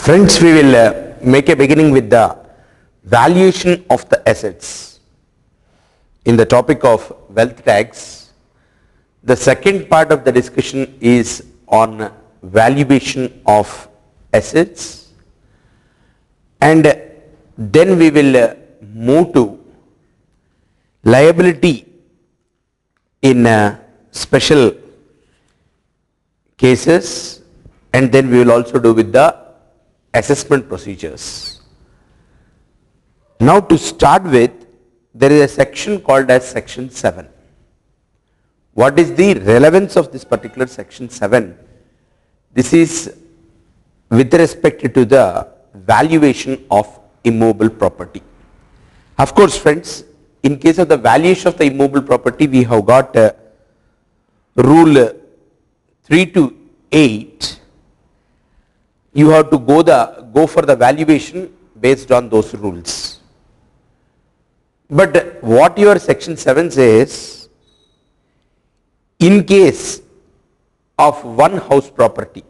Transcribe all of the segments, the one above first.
Friends, we will make a beginning with the valuation of the assets. In the topic of wealth tax, the second part of the discussion is on valuation of assets, and then we will move to liability in special cases, and then we will also do with the assessment procedures. Now to start with, there is a section called as section 7. What is the relevance of this particular section 7? This is with respect to the valuation of immovable property. Of course, friends, in case of the valuation of the immovable property, we have got rule 3 to 8. You have to go for the valuation based on those rules. But what your section 7 says, in case of one house property,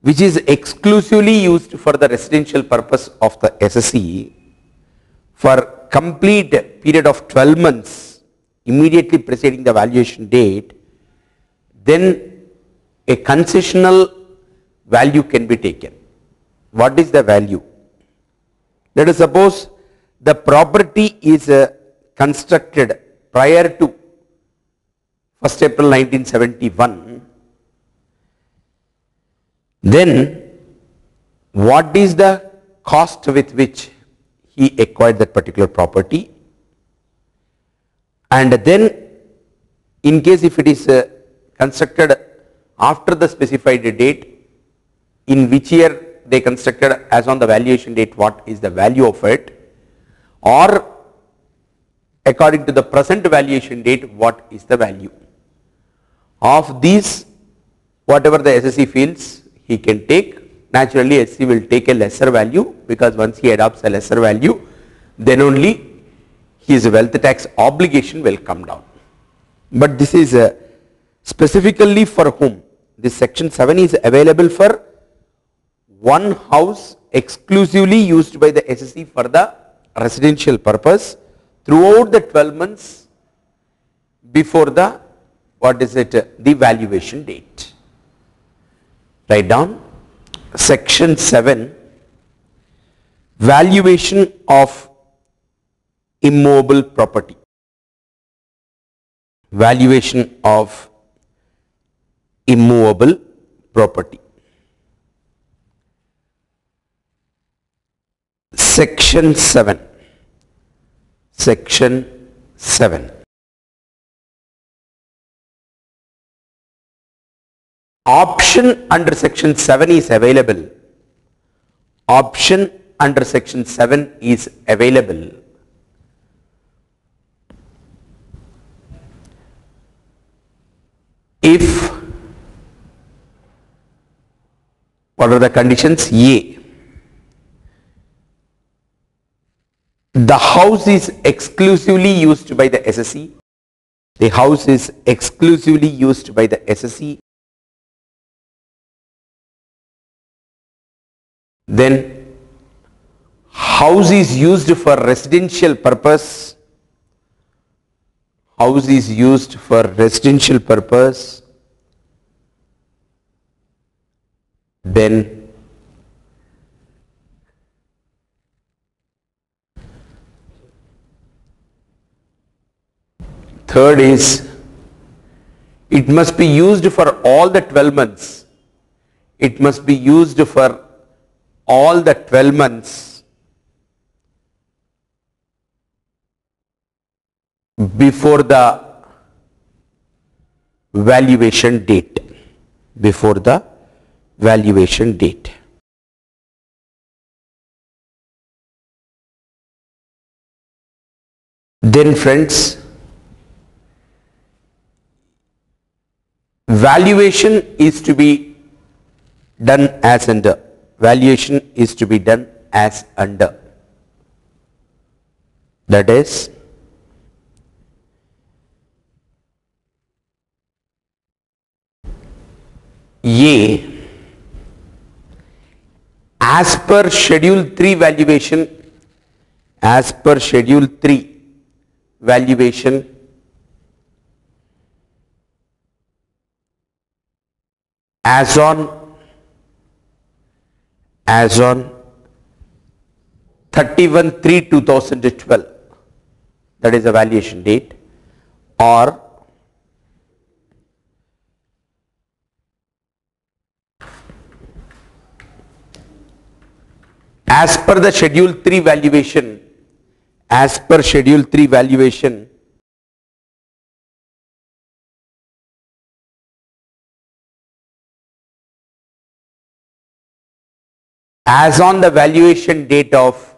which is exclusively used for the residential purpose of the SSE for complete period of 12 months immediately preceding the valuation date, then a concessional value can be taken. What is the value? Let us suppose the property is constructed prior to 1st April 1971. Then what is the cost with which he acquired that particular property? And then in case if it is constructed after the specified date, in which year they constructed as on the valuation date, what is the value of it, or according to the present valuation date, what is the value of these. Whatever the SSE feels he can take. Naturally SSE will take a lesser value, because once he adopts a lesser value, then only his wealth tax obligation will come down. But this is specifically for whom? This section 7 is available for one house exclusively used by the SSE for the residential purpose throughout the 12 months before the the valuation date. Write down section 7, valuation of immovable property. Valuation of immovable property. Section 7. Section 7. Option under section 7 is available. Option under section 7 is available if, what are the conditions? A, the house is exclusively used by the SSE. The house is exclusively used by the SSE. Then house is used for residential purpose. House is used for residential purpose. Then third is, it must be used for all the 12 months. It must be used for all the 12 months before the valuation date. Before the valuation date. Then friends, valuation is to be done as under. Valuation is to be done as under. That is, A as per schedule 3 valuation, as per schedule 3 valuation, as on 31/3/2012, that is the valuation date, or as per the schedule 3 valuation, as per schedule 3 valuation, as on the valuation date of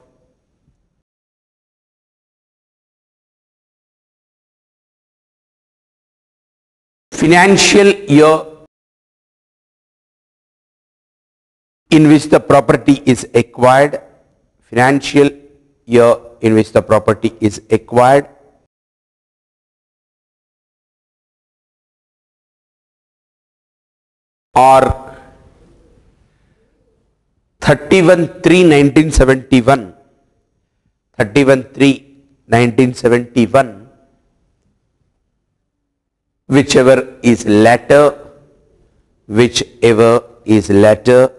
financial year in which the property is acquired, financial year in which the property is acquired, or 31/3/1971, 31/3/1971, whichever is latter, whichever is latter,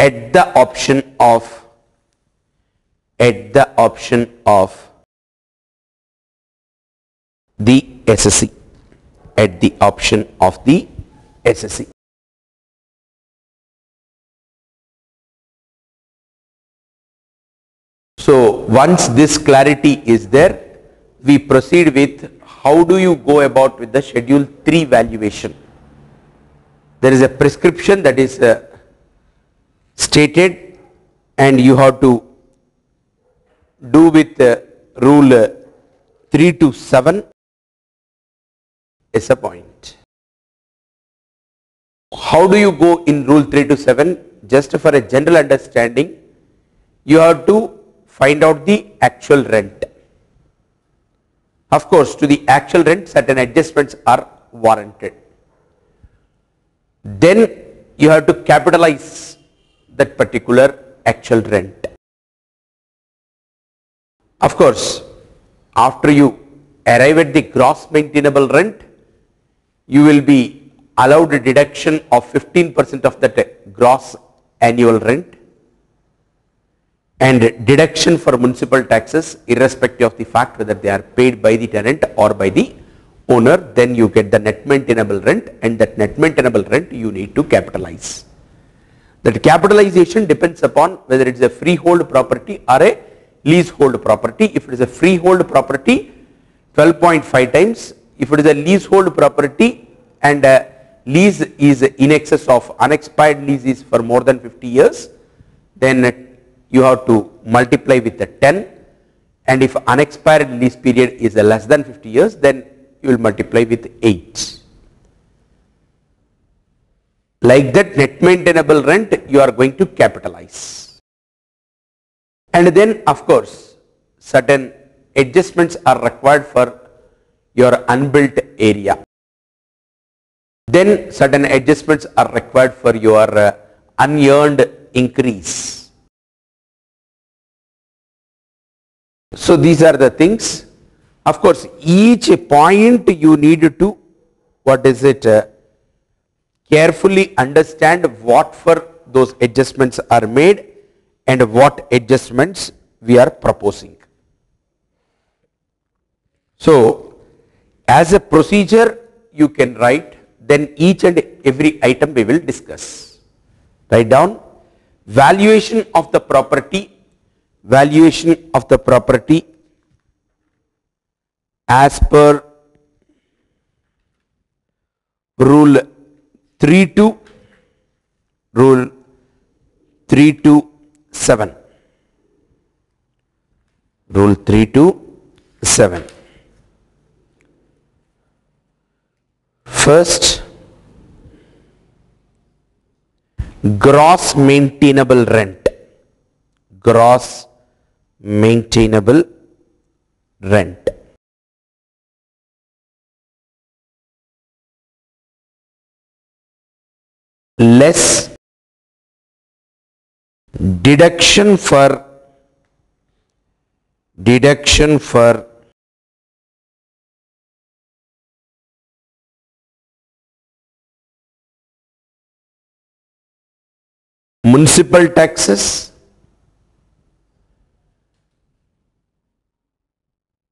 at the option of the SSE, at the option of the SSE. So once this clarity is there, we proceed with how do you go about with the schedule 3 valuation. There is a prescription that is stated, and you have to do with rule 3 to 7 is a point. How do you go in rule 3 to 7? Just for a general understanding, you have to find out the actual rent. Of course, to the actual rent, certain adjustments are warranted. Then you have to capitalize that particular actual rent. Of course, after you arrive at the gross maintainable rent, you will be allowed a deduction of 15% of that gross annual rent, and deduction for municipal taxes irrespective of the fact whether they are paid by the tenant or by the owner. Then you get the net maintainable rent, and that net maintainable rent you need to capitalize. That capitalization depends upon whether it is a freehold property or a leasehold property. If it is a freehold property, 12.5 times. If it is a leasehold property and lease is in excess of, unexpired lease is for more than 50 years, then you have to multiply with the 10, and if unexpired lease period is less than 50 years, then you will multiply with 8. Like that, net maintainable rent you are going to capitalize. And then of course, certain adjustments are required for your unbuilt area. Then certain adjustments are required for your unearned increase. So these are the things. Of course, each point you need to, carefully understand what for those adjustments are made and what adjustments we are proposing. So as a procedure you can write, then each and every item we will discuss. Write down valuation of the property, valuation of the property as per rule 3 to 7. Rule 3 to 7. First, gross maintainable rent. Gross maintainable rent. less deduction for municipal taxes,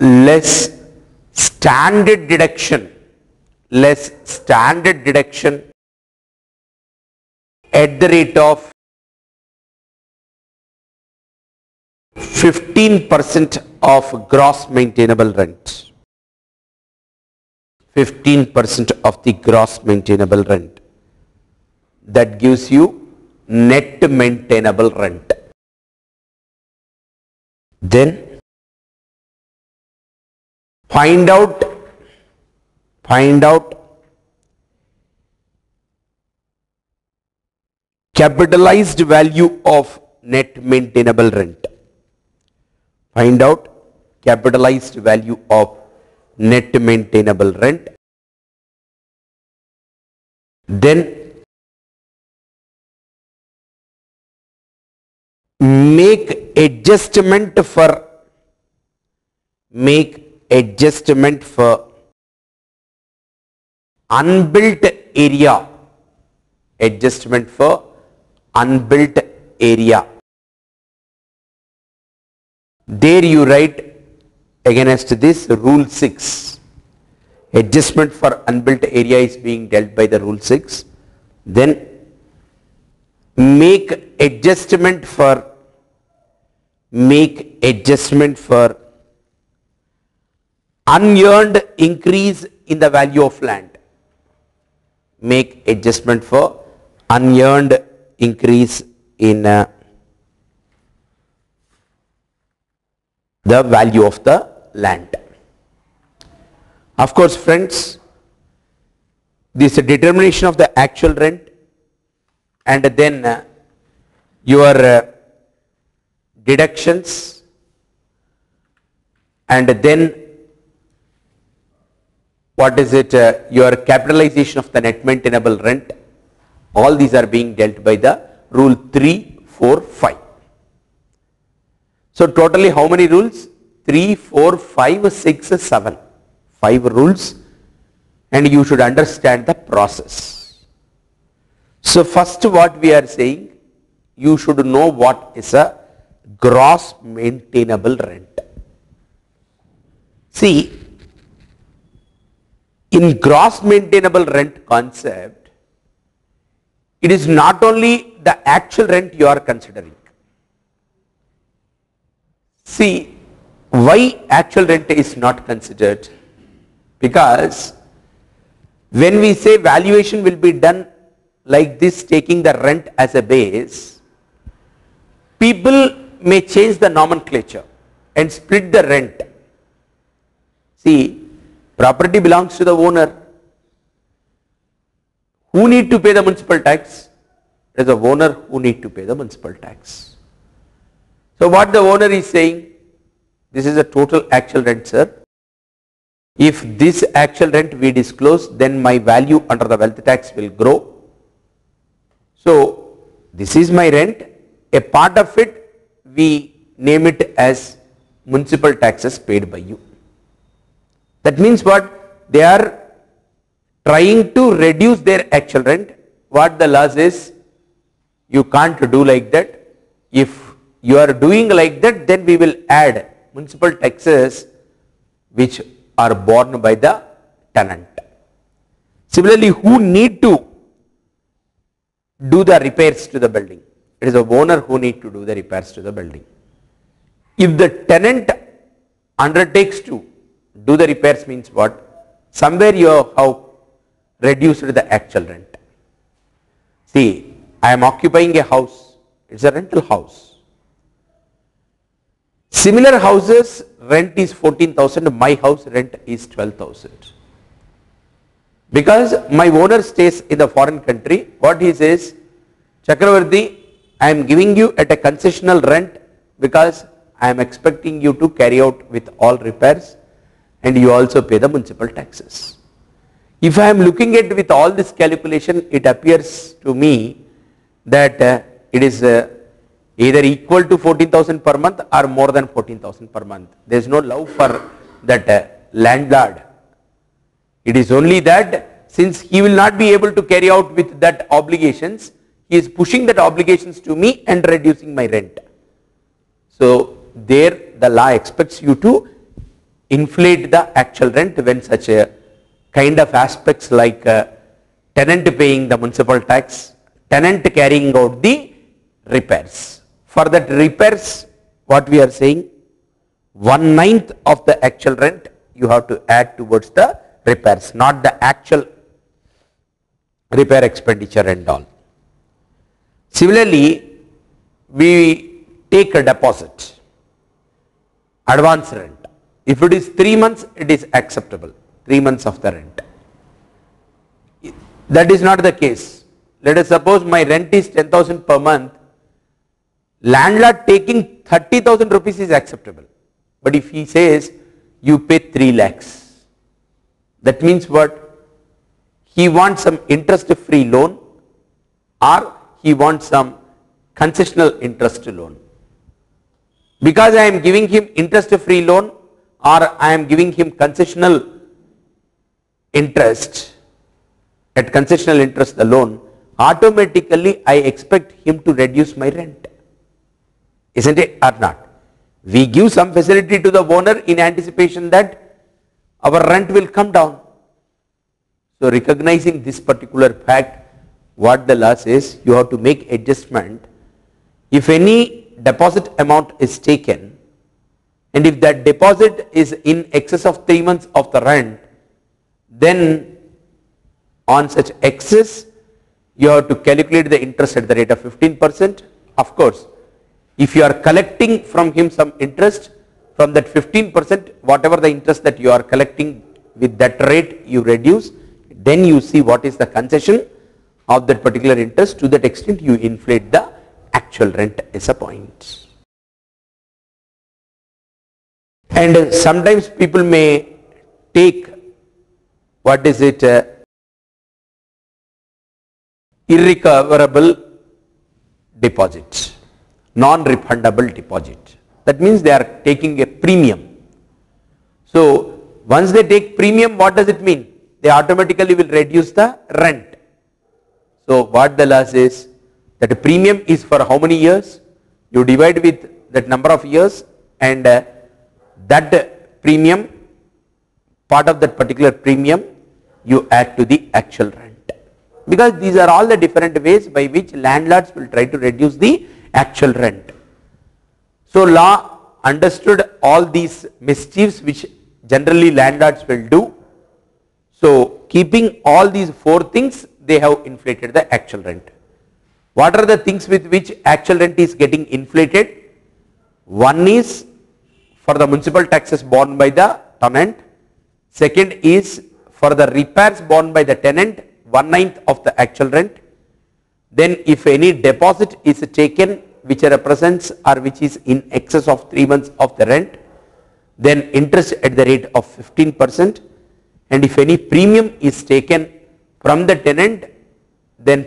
less standard deduction at the rate of 15% of gross maintainable rent. 15% of the gross maintainable rent. That gives you net maintainable rent. Then find out capitalized value of net maintainable rent. Find out capitalized value of net maintainable rent. Then make adjustment for unbuilt area. Adjustment for unbuilt area. There you write against this rule 6. Adjustment for unbuilt area is being dealt by the rule 6. Then make adjustment for unearned increase in the value of land. Make adjustment for unearned increase in the value of the land. Of course, friends, this determination of the actual rent and then your deductions and then what is it, your capitalization of the net maintainable rent, all these are being dealt by the rule 3, 4, 5. So totally how many rules? 3, 4, 5, 6, 7. 5 rules, and you should understand the process. So first what we are saying, you should know what is a gross maintainable rent. See, in gross maintainable rent concept, it is not only the actual rent you are considering. See, why actual rent is not considered? Because when we say valuation will be done like this, taking the rent as a base, people may change the nomenclature and split the rent. See, property belongs to the owner. Who need to pay the municipal tax? It is the owner who need to pay the municipal tax. So what the owner is saying, this is a total actual rent, sir. If this actual rent we disclose, then my value under the wealth tax will grow. So this is my rent. A part of it we name it as municipal taxes paid by you. That means what? They are trying to reduce their actual rent. What the law says, you can't do like that. If you are doing like that, then we will add municipal taxes which are borne by the tenant. Similarly, who need to do the repairs to the building? It is the owner who need to do the repairs to the building. If the tenant undertakes to do the repairs, means what? Somewhere you have reduced the actual rent. See, I am occupying a house. It's a rental house. Similar houses, rent is 14,000, my house rent is 12,000. Because my owner stays in the foreign country, what he says, Chakravarti, I am giving you at a concessional rent because I am expecting you to carry out with all repairs and you also pay the municipal taxes. If I am looking at with all this calculation, it appears to me that it is either equal to 14,000 per month or more than 14,000 per month. There is no love for that landlord. It is only that since he will not be able to carry out with that obligations, he is pushing that obligations to me and reducing my rent. So there the law expects you to inflate the actual rent when such a kind of aspects like tenant paying the municipal tax, tenant carrying out the repairs. For that repairs, what we are saying, 1/9 of the actual rent you have to add towards the repairs, not the actual repair expenditure and all. Similarly, we take a deposit, advance rent. If it is 3 months, it is acceptable, 3 months of the rent. That is not the case. Let us suppose my rent is 10,000 per month, landlord taking 30,000 rupees is acceptable. But if he says you pay 3 lakhs, that means what? He wants some interest free loan or he wants some concessional interest loan. Because I am giving him interest free loan or I am giving him concessional interest, at concessional interest the loan, automatically I expect him to reduce my rent. Isn't it or not? We give some facility to the owner in anticipation that our rent will come down. So recognizing this particular fact, what the law says, you have to make adjustment. If any deposit amount is taken and if that deposit is in excess of 3 months of the rent, then on such excess you have to calculate the interest at the rate of 15%. Of course, if you are collecting from him some interest, from that 15%, whatever the interest that you are collecting with that rate you reduce, then you see what is the concession of that particular interest. To that extent you inflate the actual rent as a point. And sometimes people may take, what is it, irrecoverable deposits, non-refundable deposit. That means they are taking a premium. So once they take premium, what does it mean? They automatically will reduce the rent. So what the law says, that a premium is for how many years? You divide with that number of years and that premium, part of that particular premium you add to the actual rent. Because these are all the different ways by which landlords will try to reduce the actual rent. So law understood all these mischiefs which generally landlords will do. So keeping all these 4 things, they have inflated the actual rent. What are the things with which actual rent is getting inflated? One is for the municipal taxes borne by the tenant. Second is for the repairs borne by the tenant, 1/9 of the actual rent. Then if any deposit is taken which represents or which is in excess of 3 months of the rent, then interest at the rate of 15%. And if any premium is taken from the tenant, then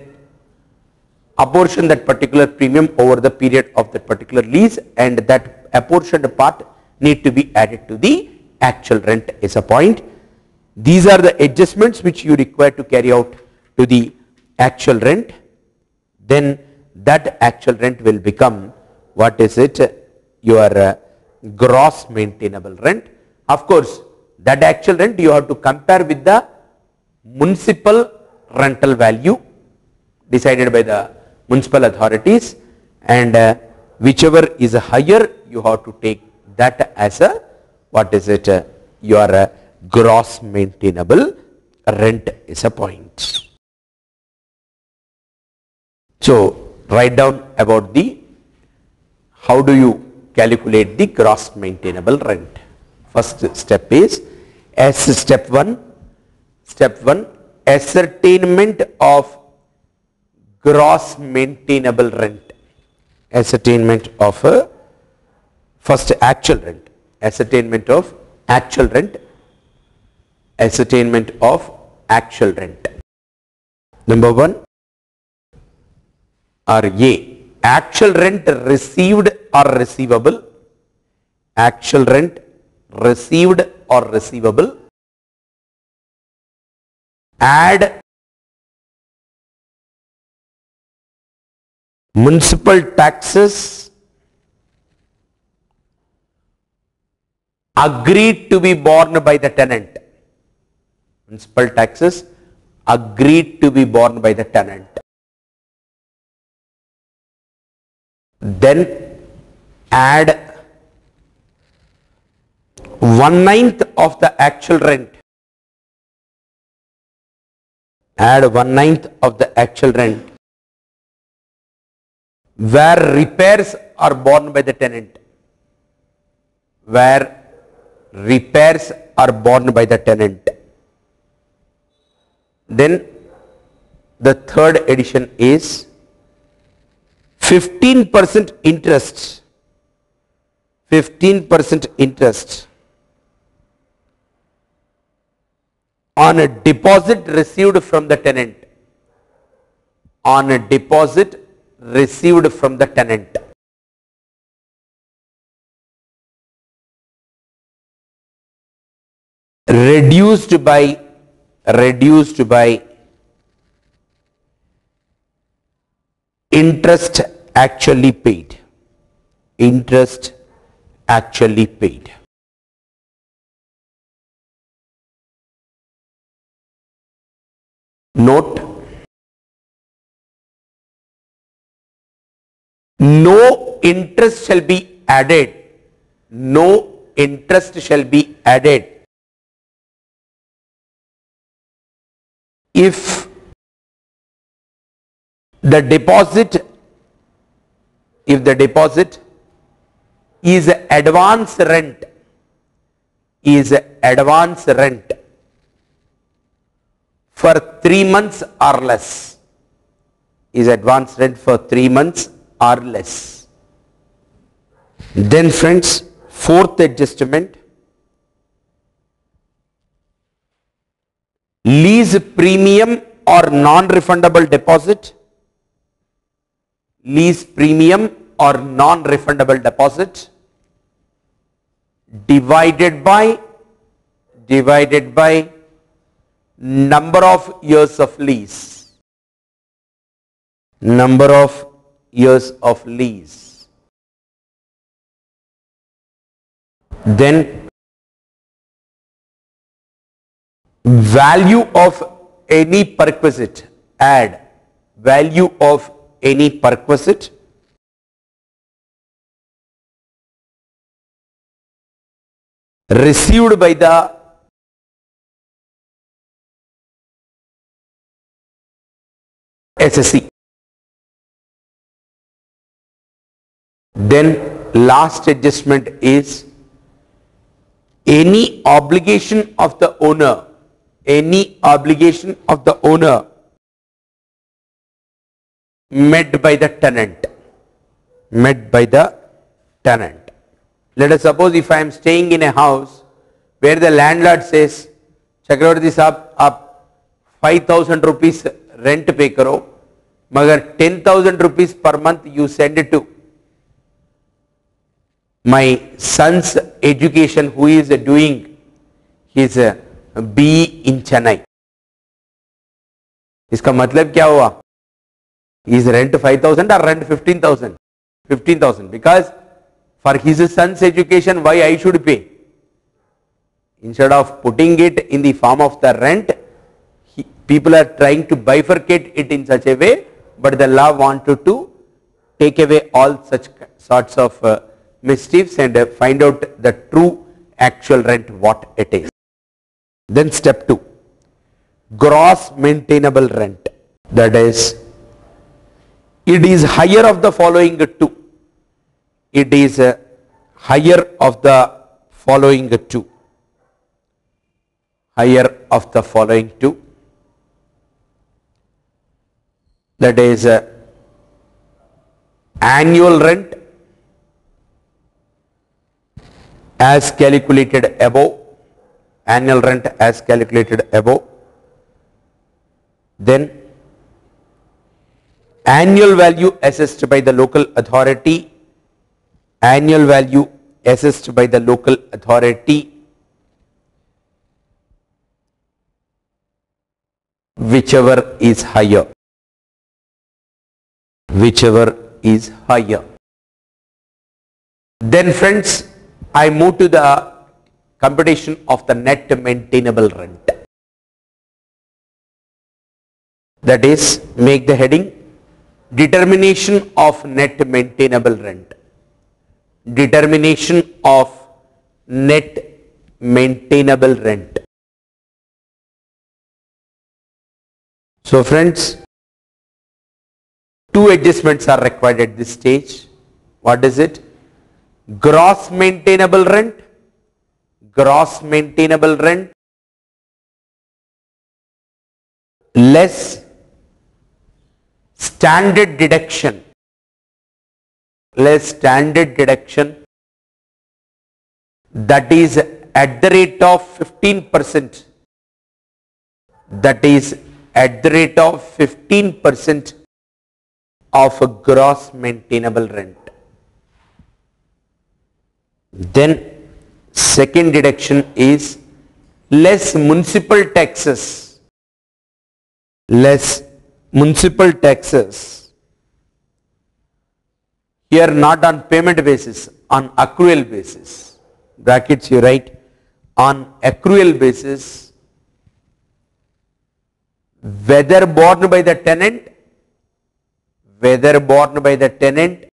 apportion that particular premium over the period of that particular lease, and that apportioned part need to be added to the actual rent as a point. These are the adjustments which you require to carry out to the actual rent. Then that actual rent will become, what is it, your gross maintainable rent. Of course, that actual rent you have to compare with the municipal rental value decided by the municipal authorities, and whichever is higher you have to take that as a, what is it, your gross maintainable rent is a point. So write down about the how do you calculate the gross maintainable rent. First step is as step 1, ascertainment of gross maintainable rent. Ascertainment of first actual rent, ascertainment of actual rent, ascertainment of actual rent. Number 1 or A, actual rent received or receivable, actual rent received or receivable, add municipal taxes agreed to be borne by the tenant. Municipal taxes agreed to be borne by the tenant. Then add 1/9 of the actual rent. Add 1/9 of the actual rent where repairs are borne by the tenant. Where repairs are borne by the tenant. Then the third addition is 15% interest. 15% interest on a deposit received from the tenant. On a deposit received from the tenant. Reduced by interest actually paid. Interest actually paid. Note, no interest shall be added. No interest shall be added if the deposit is advance rent, for 3 months or less, is advance rent for 3 months or less. Then friends, fourth adjustment, lease premium or non-refundable deposit. Lease premium or non-refundable deposit divided by number of years of lease. Number of years of lease. Then value of any perquisite. Add value of any perquisite received by the SSC. Then last adjustment is any obligation of the owner, met by the tenant. Let us suppose if I am staying in a house where the landlord says, चक्रवर्ती साहब आप 5,000 rupees rent pay करो, मगर 10,000 rupees per month you send it to my son's education who is doing his BE in Chennai. इसका मतलब क्या हुआ? Is rent 5,000 or rent 15,000? 15,000, because for his son's education why I should pay? Instead of putting it in the form of the rent, people are trying to bifurcate it in such a way, but the law wanted to take away all such sorts of mischiefs and find out the true actual rent what it is. Then step 2, gross maintainable rent. That is, it is higher of the following two. It is higher of the following two. Higher of the following two. That is annual rent as calculated above. Annual rent as calculated above. Then annual value assessed by the local authority, annual value assessed by the local authority, whichever is higher, whichever is higher. Then friends, I move to the computation of the net maintainable rent. That is, make the heading determination of net maintainable rent. Determination of net maintainable rent. So friends, two adjustments are required at this stage. What is it? Gross maintainable rent, gross maintainable rent less standard deduction, less standard deduction, that is at the rate of 15%, that is at the rate of 15% of a gross maintainable rent. Then second deduction is less municipal taxes, less municipal taxes. Here not on payment basis, on accrual basis. Brackets you write on accrual basis, whether borne by the tenant, whether borne by the tenant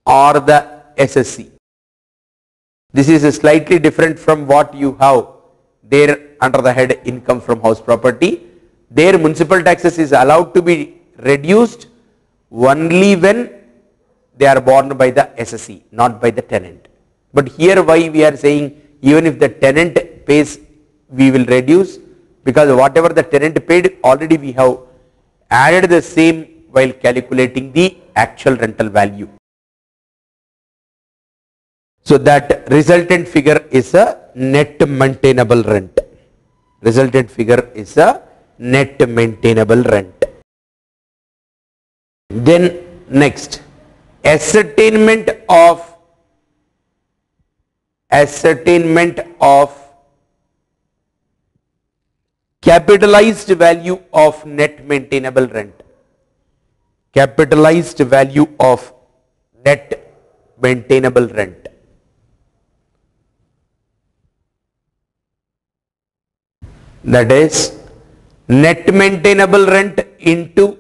or the SSC. This is slightly different from what you have there under the head income from house property. There municipal taxes is allowed to be reduced only when they are borne by the SSC, not by the tenant. But here why we are saying even if the tenant pays, we will reduce, because whatever the tenant paid already we have added the same while calculating the actual rental value. So that resultant figure is a net maintainable rent. Resultant figure is a net maintainable rent. Then next, ascertainment of capitalized value of net maintainable rent. Capitalized value of net maintainable rent. That is net maintainable rent into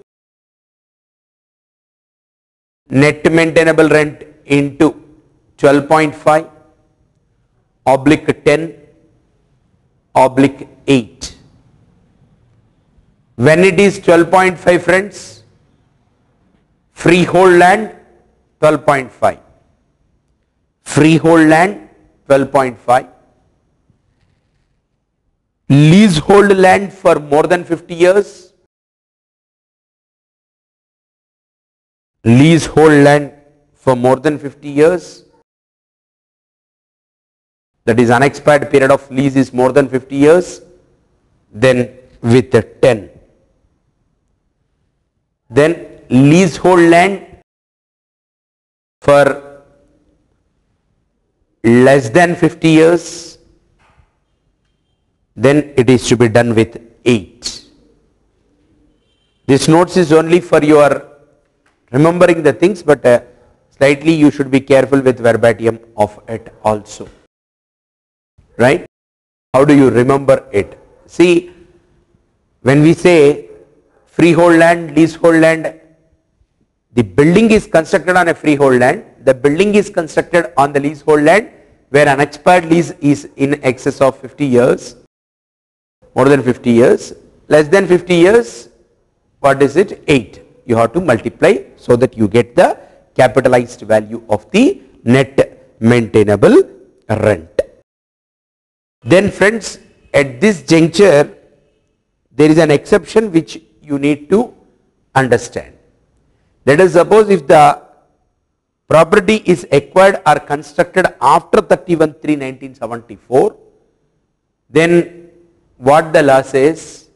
12.5 oblique 10 oblique 8. When it is 12.5 friends, freehold land 12.5, freehold land 12.5, leasehold land for more than 50 years, leasehold land for more than 50 years, that is unexpired period of lease is more than 50 years, then with the 10. Then leasehold land for less than 50 years, then it is to be done with 8. This notes is only for your remembering the things, but slightly you should be careful with verbatim of it also. Right? How do you remember it? See, when we say freehold land, leasehold land, the building is constructed on a freehold land, the building is constructed on the leasehold land where an expired lease is in excess of 50 years, more than 50 years, less than 50 years, what is it? 8. You have to multiply so that you get the capitalized value of the net maintainable rent. Then friends, at this juncture, there is an exception which you need to understand. Let us suppose if the property is acquired or constructed after 31/3/1974, then what the law says,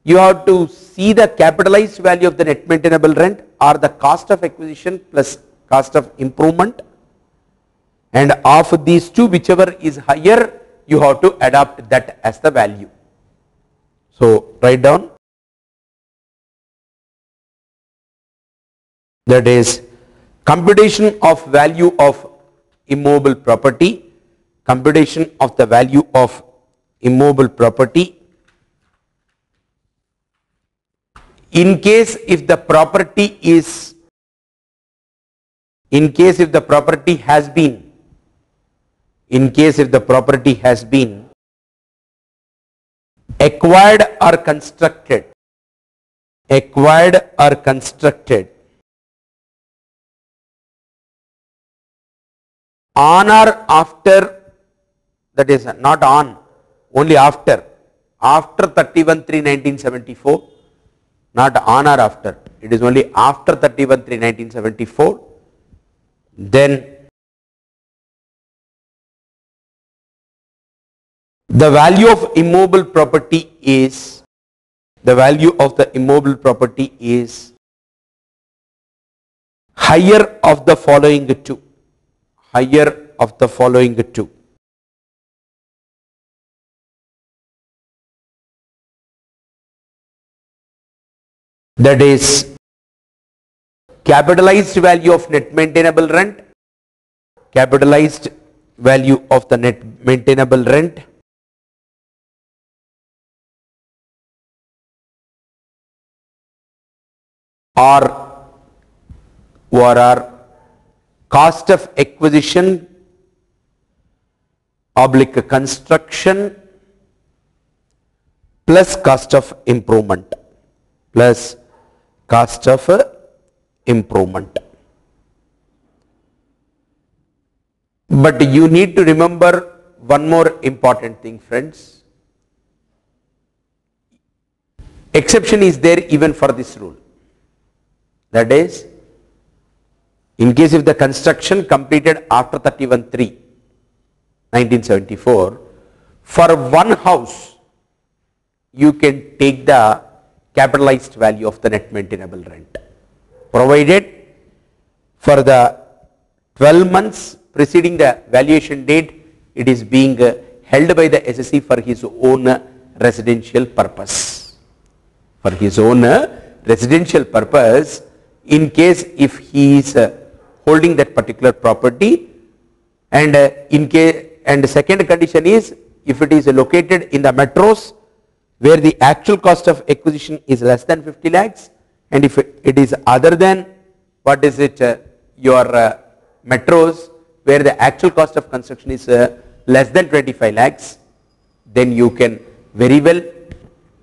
you have to see the capitalized value of the net maintainable rent or the cost of acquisition plus cost of improvement, and of these two whichever is higher you have to adopt that as the value. So write down, that is computation of value of immobile property, computation of the value of immobile property in case if the property is, in case if the property has been, in case if the property has been acquired or constructed, acquired or constructed on or after, that is not on, only after 31/3/1974, not on or after, it is only after 31/3/1974, then the value of immobile property is, the value of the immobile property is higher of the following two, higher of the following two. That is capitalized value of net maintainable rent, capitalized value of the net maintainable rent, or cost of acquisition oblique construction plus cost of improvement, plus cost of improvement. But you need to remember one more important thing, friends. Exception is there even for this rule. That is, in case if the construction completed after 31/3/1974, for one house you can take the capitalized value of the net maintainable rent, provided for the 12 months preceding the valuation date it is being held by the assessee for his own residential purpose, for his own residential purpose. In case if he is holding that particular property, and and the second condition is if it is located in the metros where the actual cost of acquisition is less than 50 lakhs, and if it is other than, what is it, your metros where the actual cost of construction is less than 25 lakhs, then you can very well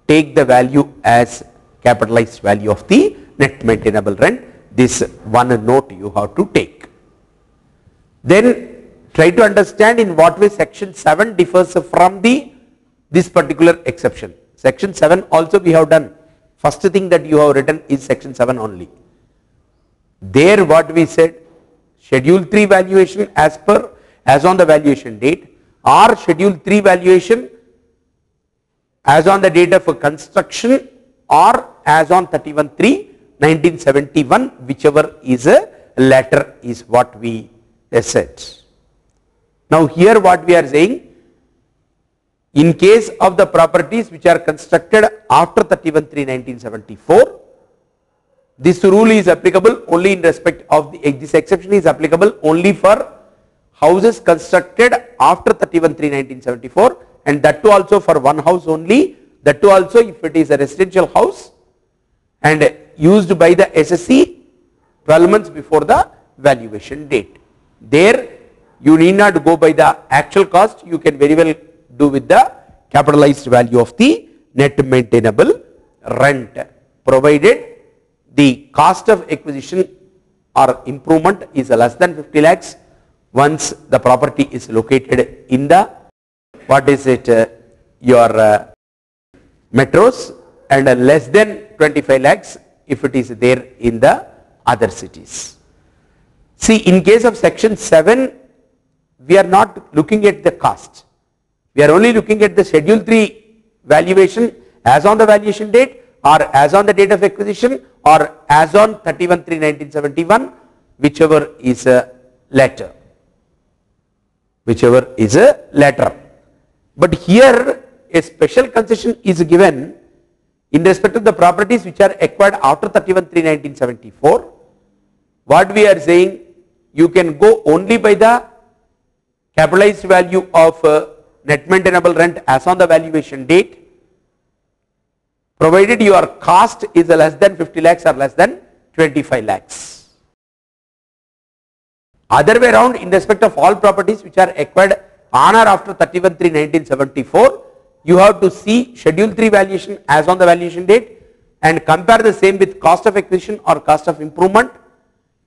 take the value as capitalized value of the net maintainable rent. This one note you have to take. Then try to understand in what way section 7 differs from this particular exception. Section 7 also we have done. First thing that you have written is section 7 only. There what we said, schedule 3 valuation as on the valuation date, or schedule 3 valuation as on the date of construction, or as on 31/3/1971, whichever is a latter is what we said. Now here what we are saying, in case of the properties which are constructed after 31/3/1974, this rule is applicable only in respect of this exception is applicable only for houses constructed after 31/3/1974, and that too also for one house only, that too also if it is a residential house and used by the assessee 12 months before the valuation date. There you need not go by the actual cost, you can very well do with the capitalized value of the net maintainable rent, provided the cost of acquisition or improvement is less than 50 lakhs once the property is located in the, what is it, your metros, and less than 25 lakhs if it is there in the other cities. See, in case of section 7 we are not looking at the cost, we are only looking at the schedule 3 valuation as on the valuation date, or as on the date of acquisition, or as on 31/3/1971, whichever is a latter. Whichever is a latter. But here a special concession is given in respect of the properties which are acquired after 31/3/1974. What we are saying, you can go only by the capitalized value of net maintainable rent as on the valuation date, provided your cost is less than 50 lakhs or less than 25 lakhs. Other way around, in respect of all properties which are acquired on or after 31/3/1974, you have to see Schedule 3 valuation as on the valuation date and compare the same with cost of acquisition or cost of improvement.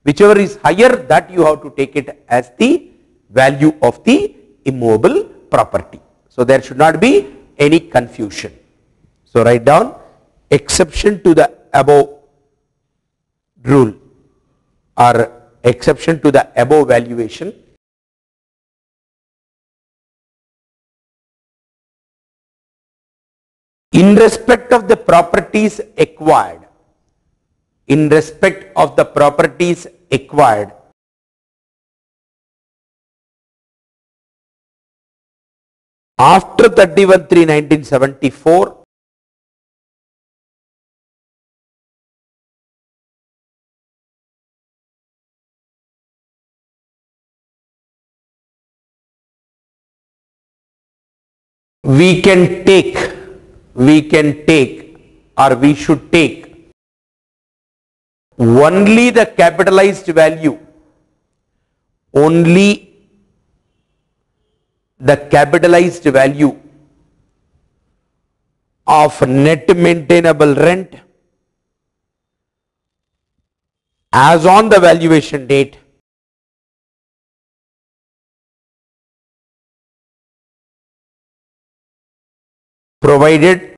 Whichever is higher, that you have to take it as the value of the immovable property. So there should not be any confusion. So write down exception to the above rule or exception to the above valuation. In respect of the properties acquired, in respect of the properties acquired, after 31/3/1974, we can take or we should take only the capitalized value, only the capitalized value of net maintainable rent as on the valuation date, provided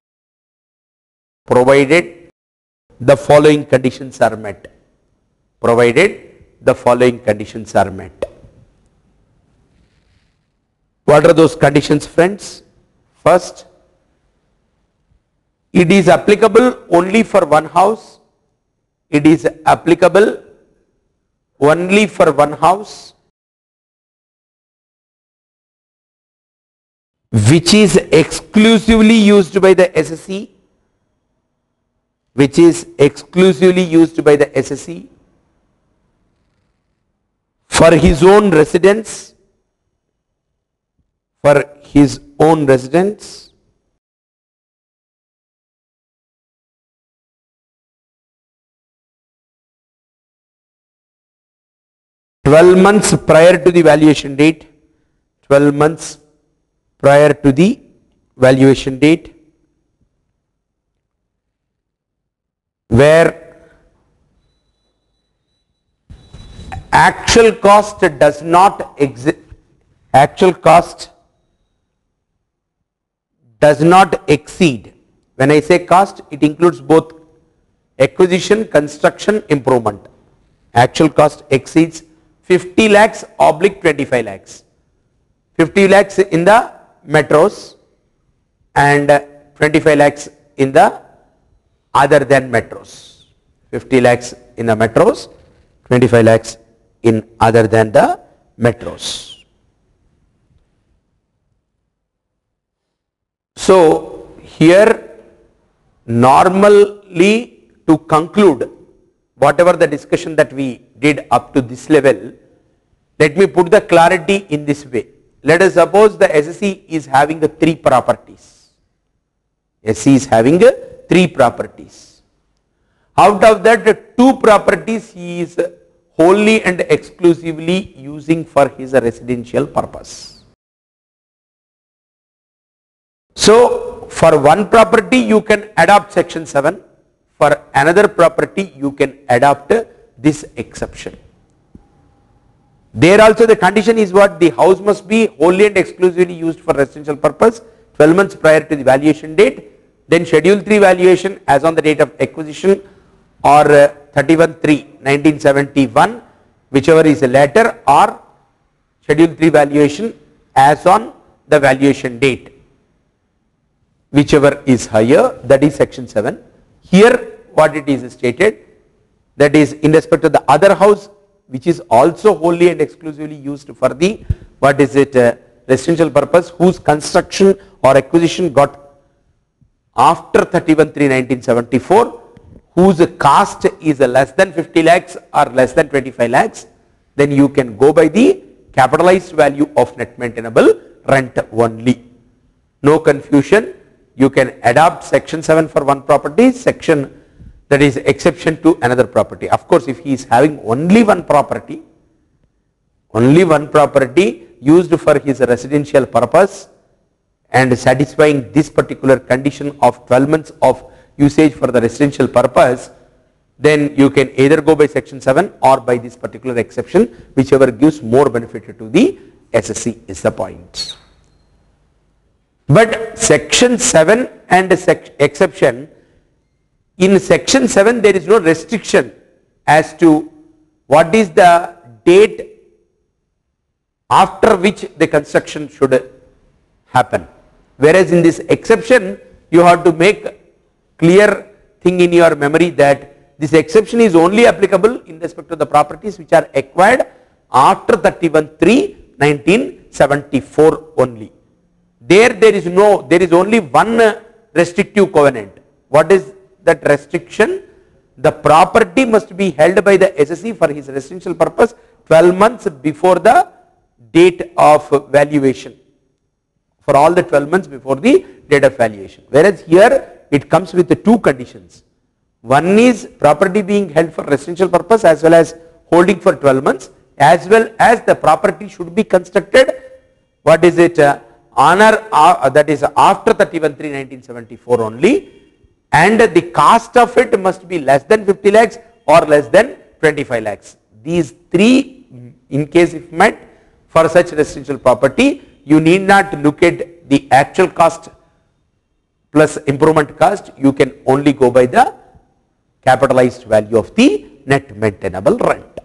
the following conditions are met. Provided the following conditions are met. What are those conditions, friends? First, it is applicable only for one house. It is applicable only for one house which is exclusively used by the SSE, which is exclusively used by the SSE for his own residence, for his own residence, months prior to the valuation date, 12 months prior to the valuation date, where actual cost does not exist, actual cost does not exceed. When I say cost, it includes both acquisition, construction, improvement. Actual cost exceeds 50 lakhs oblique 25 lakhs. 50 lakhs in the metros and 25 lakhs in the other than metros. 50 lakhs in the metros, 25 lakhs in other than the metros. So here normally, to conclude whatever the discussion that we did up to this level, let me put the clarity in this way. Let us suppose the SSE is having the three properties. SE is having three properties. Out of that, two properties he is wholly and exclusively using for his residential purpose. So for one property you can adopt section 7, for another property you can adopt this exception. There also the condition is what? The house must be wholly and exclusively used for residential purpose 12 months prior to the valuation date, then schedule 3 valuation as on the date of acquisition or 31/3/1971, whichever is later, or schedule 3 valuation as on the valuation date. whichever is higher, that is section 7. Here what it is stated, that is in respect to the other house which is also wholly and exclusively used for the residential purpose, whose construction or acquisition got after 31/3/1974, whose cost is less than 50 lakhs or less than 25 lakhs, then you can go by the capitalized value of net maintainable rent only. No confusion. You can adopt section 7 for one property, section, that is exception to another property. Of course, if he is having only one property used for his residential purpose and satisfying this particular condition of 12 months of usage for the residential purpose, then you can either go by section 7 or by this particular exception, whichever gives more benefit to the SSC is the point. But section 7 and exception, in section 7 there is no restriction as to what is the date after which the construction should happen. Whereas in this exception, you have to make clear thing in your memory that this exception is only applicable in respect to the properties which are acquired after 31/3/1974 only. There is only one restrictive covenant. What is that restriction? The property must be held by the SSE for his residential purpose 12 months before the date of valuation. For all the 12 months before the date of valuation. Whereas here it comes with the two conditions. One is property being held for residential purpose as well as holding for 12 months, as well as the property should be constructed, that is after 31/3/1974 only, and the cost of it must be less than 50 lakhs or less than 25 lakhs. These three, in case if met for such residential property, you need not look at the actual cost plus improvement cost, you can only go by the capitalized value of the net maintainable rent.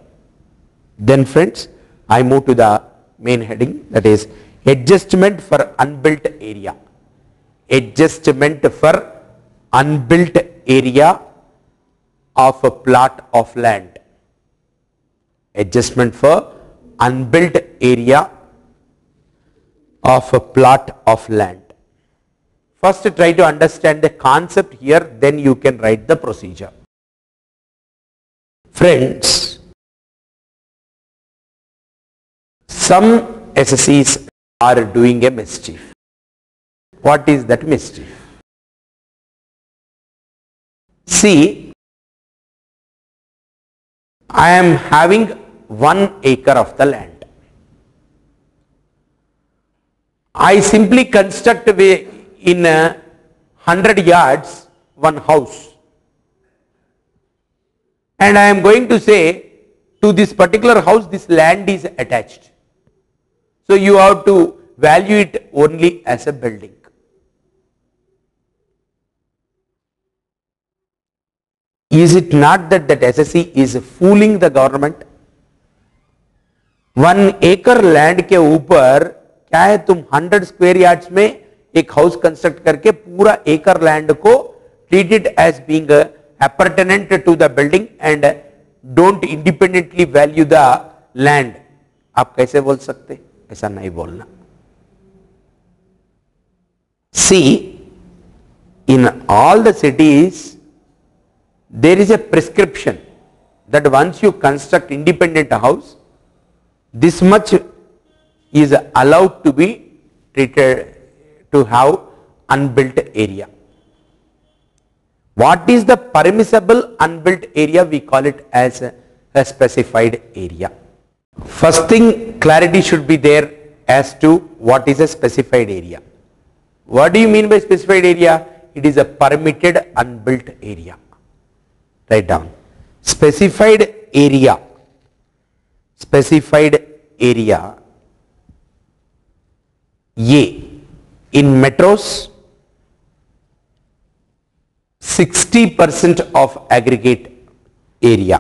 Then friends, I move to the main heading, that is adjustment for unbuilt area. Adjustment for unbuilt area of a plot of land. Adjustment for unbuilt area of a plot of land. First try to understand the concept here, then you can write the procedure. Friends, some SSEs are doing a mischief. What is that mischief? See, I am having 1 acre of the land. I simply construct in 100 yards one house, and I am going to say to this particular house this land is attached. So you have to value it only as a building. Is it not that SSE is fooling the government? 1 acre land के ऊपर क्या है, तुम 100 square yards में एक house construct करके पूरा एकड़ लैंड को treat it as being appurtenant to the building and don't independently value the land. आप कैसे बोल सकते? ऐसा नहीं बोलना. See, in all the cities there is a prescription that once you construct independent house, this much is allowed to be treated to have unbuilt area. What is the permissible unbuilt area? We call it as a specified area. First thing, clarity should be there as to what is a specified area. What do you mean by specified area? It is a permitted unbuilt area. Write down. Specified area. Specified area. A. In metros, 60% of aggregate area.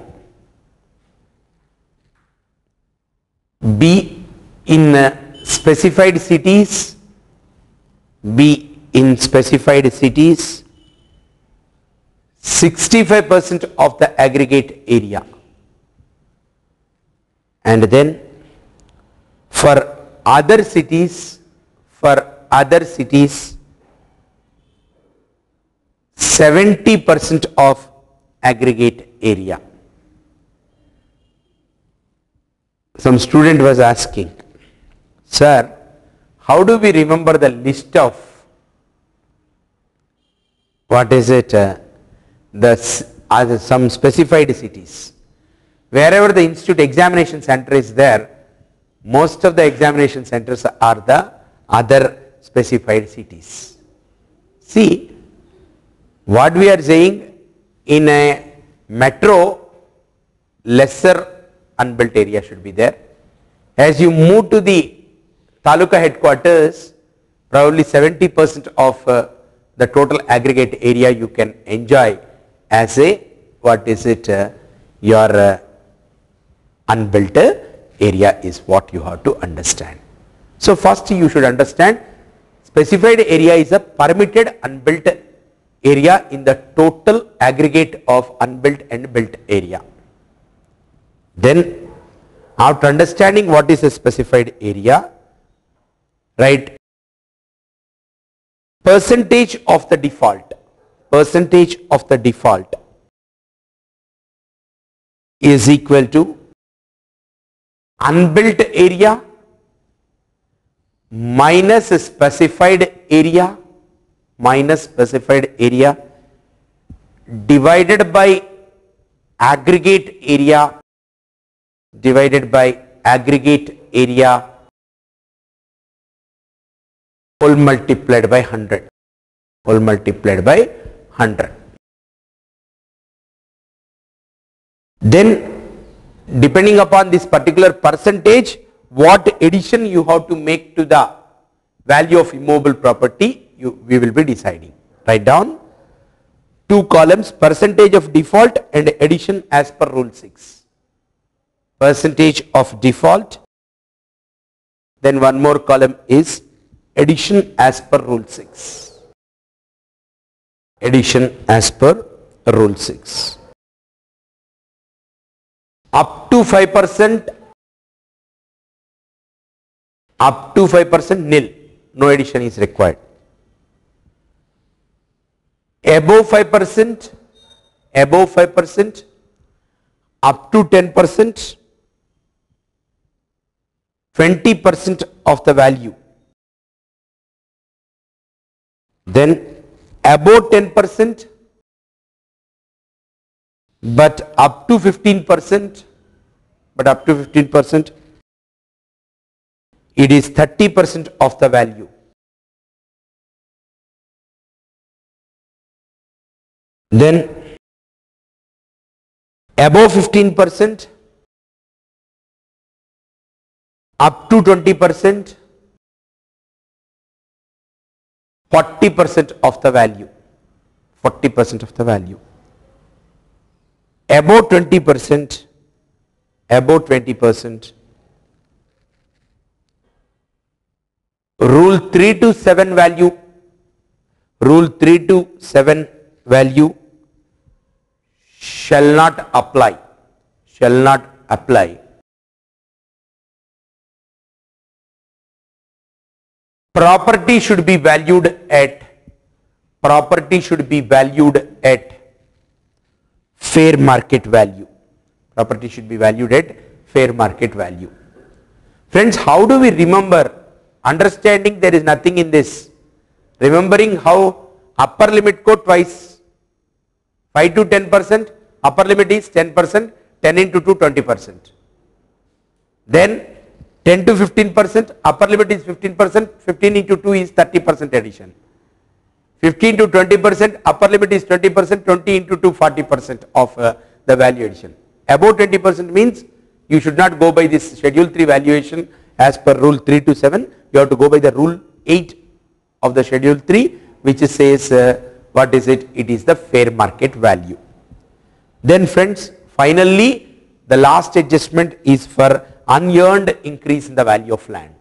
B. In specified cities, B. in specified cities 65% of the aggregate area, and then for other cities 70% of aggregate area. Some student was asking, sir, how do we remember the list of what is it, some specified cities? Wherever the institute examination center is there, most of the examination centers are the other specified cities. See, what we are saying, in a metro, lesser unbuilt area should be there. As you move to the taluka headquarters, probably 70% of the total aggregate area you can enjoy as a, what is it, your unbuilt area is what you have to understand. So first you should understand, specified area is a permitted unbuilt area in the total aggregate of unbuilt and built area. Then after understanding what is a specified area, right, percentage of the default is equal to unbuilt area minus specified area divided by aggregate area whole multiplied by 100. Then depending upon this particular percentage, what addition you have to make to the value of immobile property, we will be deciding. Write down 2 columns, percentage of default and addition as per rule 6. Percentage of default, then one more column is addition as per rule 6. Up to 5% nil, no addition is required. Above 5%, up to 10%, 20% of the value. Then above 10%, but up to 15%, it is 30% of the value. Then above 15%, up to 20%, 40% of the value. Above 20%, rule 3 to 7 value shall not apply. Property should be valued at fair market value. Friends, how do we remember? Understanding there is nothing in this. Remembering how upper limit ko twice, 5 to 10%, upper limit is 10%, 10 into 2, 20%. Then 10 to 15%, upper limit is 15%, 15 into 2 is 30% addition. 15 to 20%, upper limit is 20%, 20 into 2, 40% of the value addition. Above 20% means you should not go by this schedule 3 valuation as per rule 3 to 7. You have to go by the rule 8 of the schedule 3, which says what is it? It is the fair market value. Then friends, finally the last adjustment is for unearned increase in the value of land.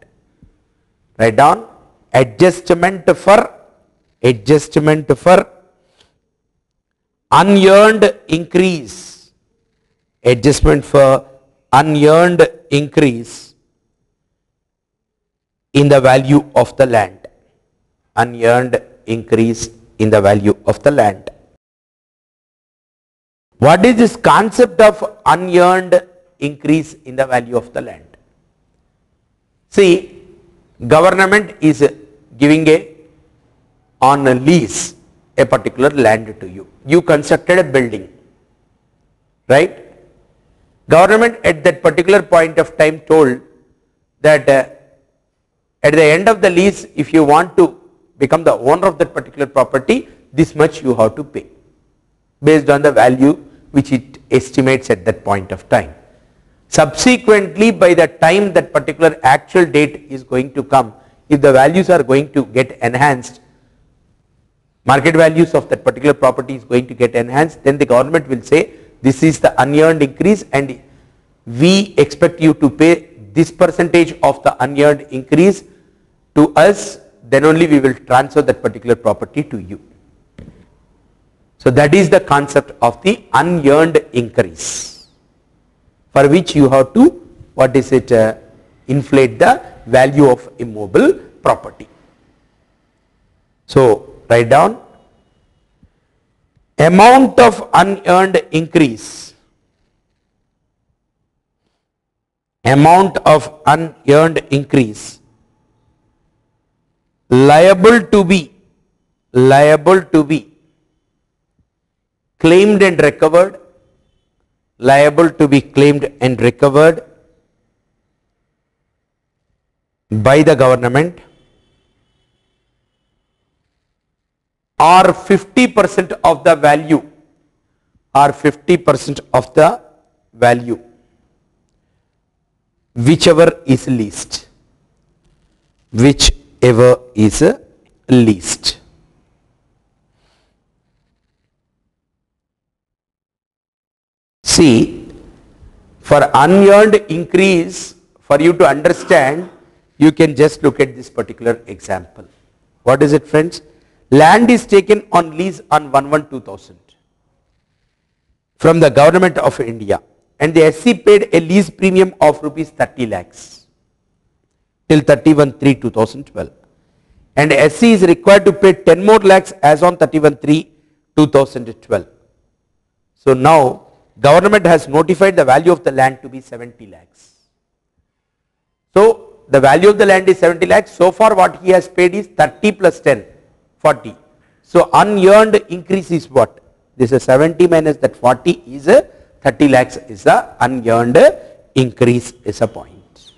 Write down adjustment for adjustment for unearned increase, adjustment for unearned increase in the value of the land, unearned increase in the value of the land. What is this concept of unearned increase in the value of the land? See, government is giving on a lease a particular land to you. You constructed a building, right? Government at that particular point of time told that at the end of the lease, if you want to become the owner of that particular property, this much you have to pay based on the value which it estimates at that point of time. Subsequently, by the time that particular actual date is going to come, if the values are going to get enhanced, market values of that particular property is going to get enhanced, then the government will say this is the unearned increase and we expect you to pay this percentage of the unearned increase to us, then only we will transfer that particular property to you. So that is the concept of the unearned increase, for which you have to, what is it, inflate the value of immobile property. So write down amount of unearned increase, amount of unearned increase liable to be claimed and recovered, liable to be claimed and recovered by the government, or 50% of the value, or 50% of the value, whichever is least, whichever is least. See, for unearned increase, for you to understand, you can just look at this particular example. What is it, friends? Land is taken on lease on 1/1/2000 from the government of India, and the SC paid a lease premium of rupees 30 lakhs till 31/3/2012, and SC is required to pay 10 more lakhs as on 31/3/2012. So now government has notified the value of the land to be 70 lakhs. So the value of the land is 70 lakhs. So far what he has paid is 30 plus 10, 40. So unearned increase is what? This is 70 minus that 40 is a 30 lakhs is a unearned increase is a point.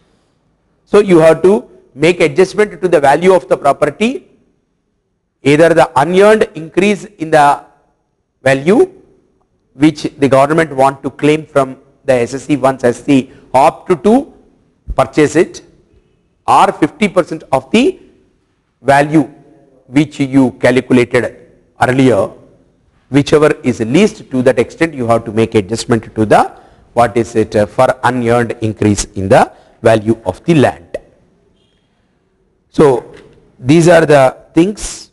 So you have to make adjustment to the value of the property, either the unearned increase in the value which the government want to claim from the SSC once SC opt to purchase it, or 50% of the value which you calculated earlier, whichever is least. To that extent you have to make adjustment to the, what is it, for unearned increase in the value of the land. So these are the things